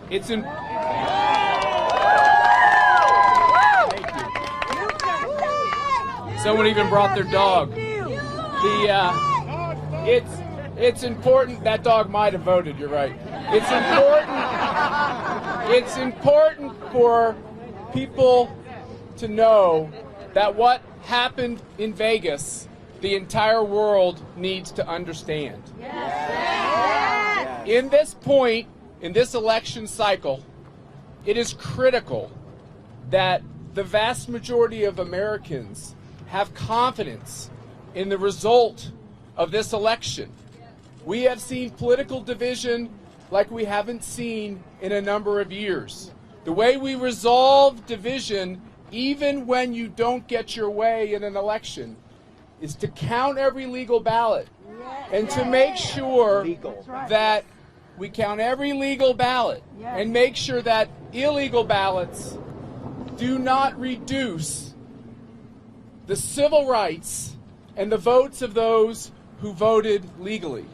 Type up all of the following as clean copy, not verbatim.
It's in. Someone even brought their dog. It's important. That dog might have voted. You're right. It's important. It's important for people to know that what happened in Vegas, the entire world needs to understand. In this point, in this election cycle, it is critical that the vast majority of Americans have confidence in the result of this election. We have seen political division like we haven't seen in a number of years. The way we resolve division, even when you don't get your way in an election, is to count every legal ballot and to make sure that we count every legal ballot and make sure that illegal ballots do not reduce the civil rights and the votes of those who voted legally.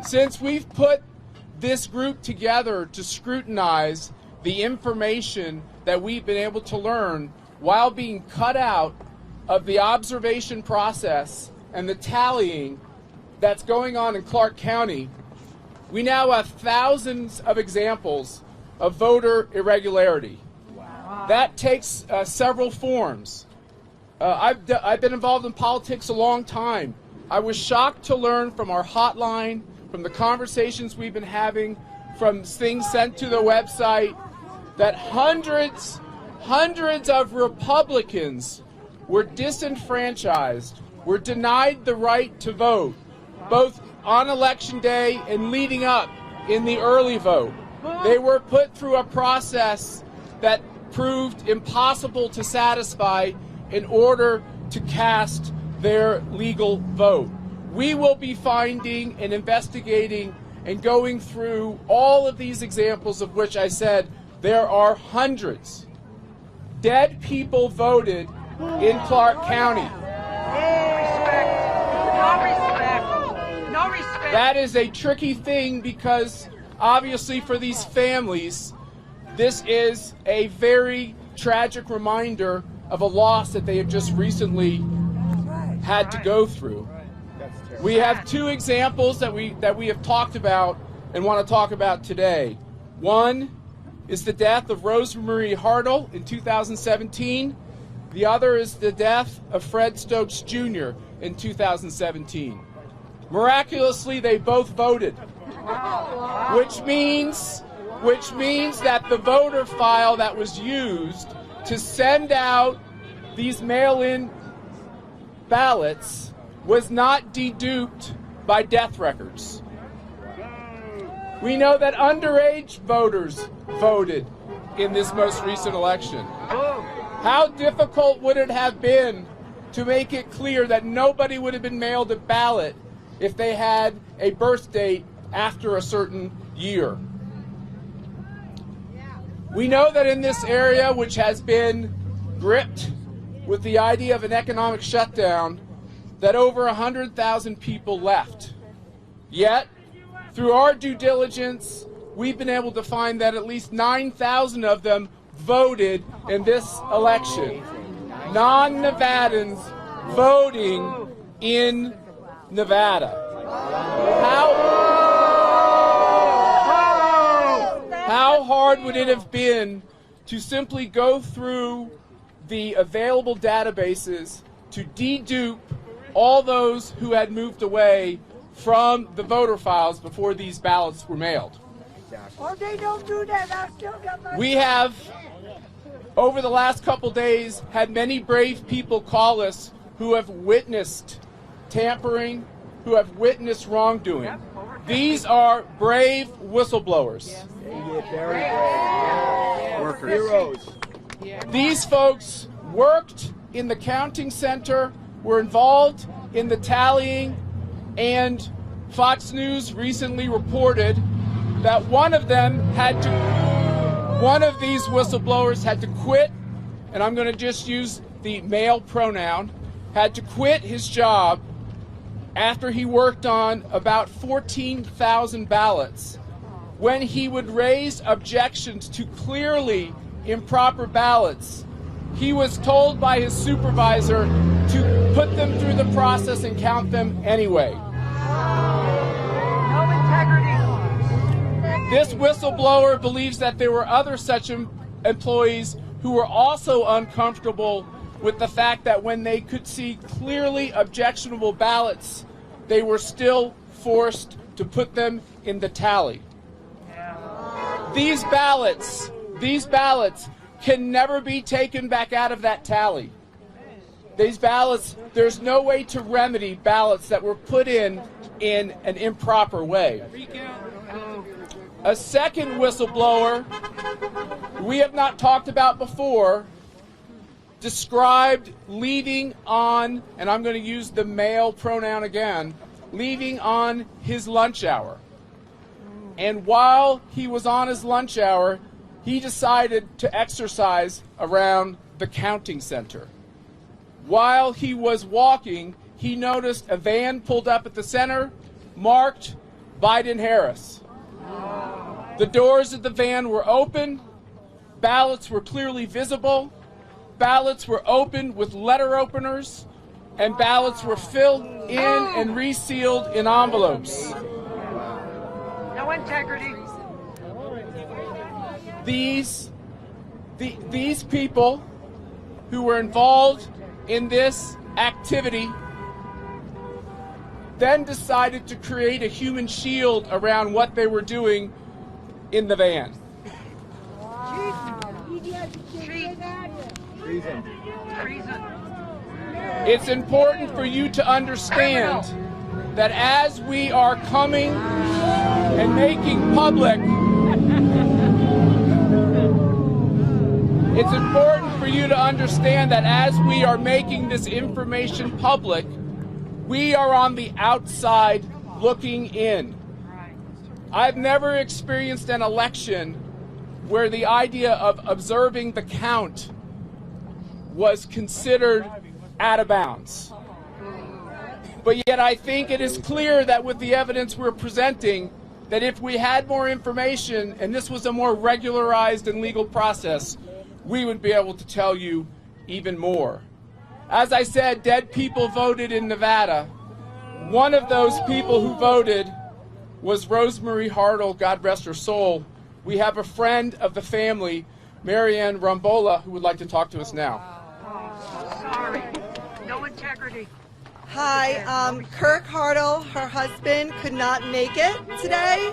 Since we've put this group together to scrutinize the information that we've been able to learn while being cut out of the observation process and the tallying that's going on in Clark County, we now have thousands of examples of voter irregularity. That takes several forms. I've been involved in politics a long time. I was shocked to learn from our hotline, from the conversations we've been having, from things sent to the website, that hundreds of Republicans were disenfranchised, were denied the right to vote, both on Election Day and leading up in the early vote. They were put through a process that proved impossible to satisfy in order to cast their legal vote. We will be finding and investigating and going through all of these examples, of which I said there are hundreds. Dead people voted in Clark County. No respect. That is a tricky thing because obviously for these families, this is a very tragic reminder of a loss that they have just recently had to go through. We have two examples that we have talked about and want to talk about today. One is the death of Rosemary Hartle in 2017. The other is the death of Fred Stokes Jr. in 2017. Miraculously, they both voted, which means that the voter file that was used to send out these mail-in ballots was not deduped by death records. We know that underage voters voted in this most recent election. How difficult would it have been to make it clear that nobody would have been mailed a ballot if they had a birth date after a certain year? We know that in this area, which has been gripped with the idea of an economic shutdown, that over 100,000 people left. Yet, through our due diligence, we've been able to find that at least 9,000 of them voted in this election. Non-Nevadans voting in Nevada. How hard would it have been to simply go through the available databases to dedupe all those who had moved away from the voter files before these ballots were mailed? Or they don't do that, I still got my... We have, over the last couple days, had many brave people call us who have witnessed tampering, who have witnessed wrongdoing. These are brave whistleblowers. Workers. Heroes. These folks worked in the counting center, were involved in the tallying, and Fox News recently reported that one of these whistleblowers had to quit, and I'm going to just use the male pronoun, had to quit his job after he worked on about 14,000 ballots, when he would raise objections to clearly improper ballots, he was told by his supervisor to put them through the process and count them anyway. No integrity. This whistleblower believes that there were other such employees who were also uncomfortable with the fact that when they could see clearly objectionable ballots, they were still forced to put them in the tally. These ballots can never be taken back out of that tally. These ballots, there's no way to remedy ballots that were put in an improper way. A second whistleblower we have not talked about before described leaving on, and I'm going to use the male pronoun again, leaving on his lunch hour. And while he was on his lunch hour, he decided to exercise around the counting center. While he was walking, he noticed a van pulled up at the center marked Biden-Harris. The doors of the van were open, ballots were clearly visible, ballots were opened with letter openers, and ballots were filled in and resealed in envelopes. No integrity. These people who were involved in this activity then decided to create a human shield around what they were doing in the van. Treason. It's important for you to understand that as we are coming and making public, it's important for you to understand that as we are making this information public, we are on the outside looking in. I've never experienced an election where the idea of observing the count was considered out of bounds. But yet I think it is clear that with the evidence we're presenting, that if we had more information and this was a more regularized and legal process, we would be able to tell you even more. As I said, dead people voted in Nevada. One of those people who voted was Rosemary Hartle, God rest her soul. We have a friend of the family, Marianne Rambola, who would like to talk to us now. Sorry. No integrity. Hi, Kirk Hartle, her husband, could not make it today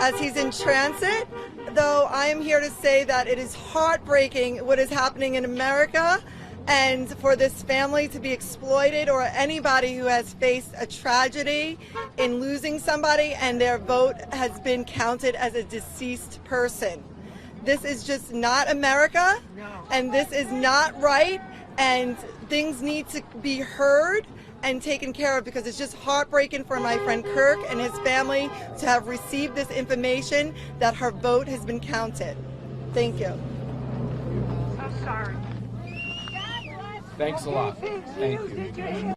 as he's in transit, though I am here to say that it is heartbreaking what is happening in America, and for this family to be exploited, or anybody who has faced a tragedy in losing somebody and their vote has been counted as a deceased person. This is just not America, and this is not right, and things need to be heard and taken care of, because it's just heartbreaking for my friend Kirk and his family to have received this information that her vote has been counted. Thank you. So sorry. Thanks a lot. Thank you.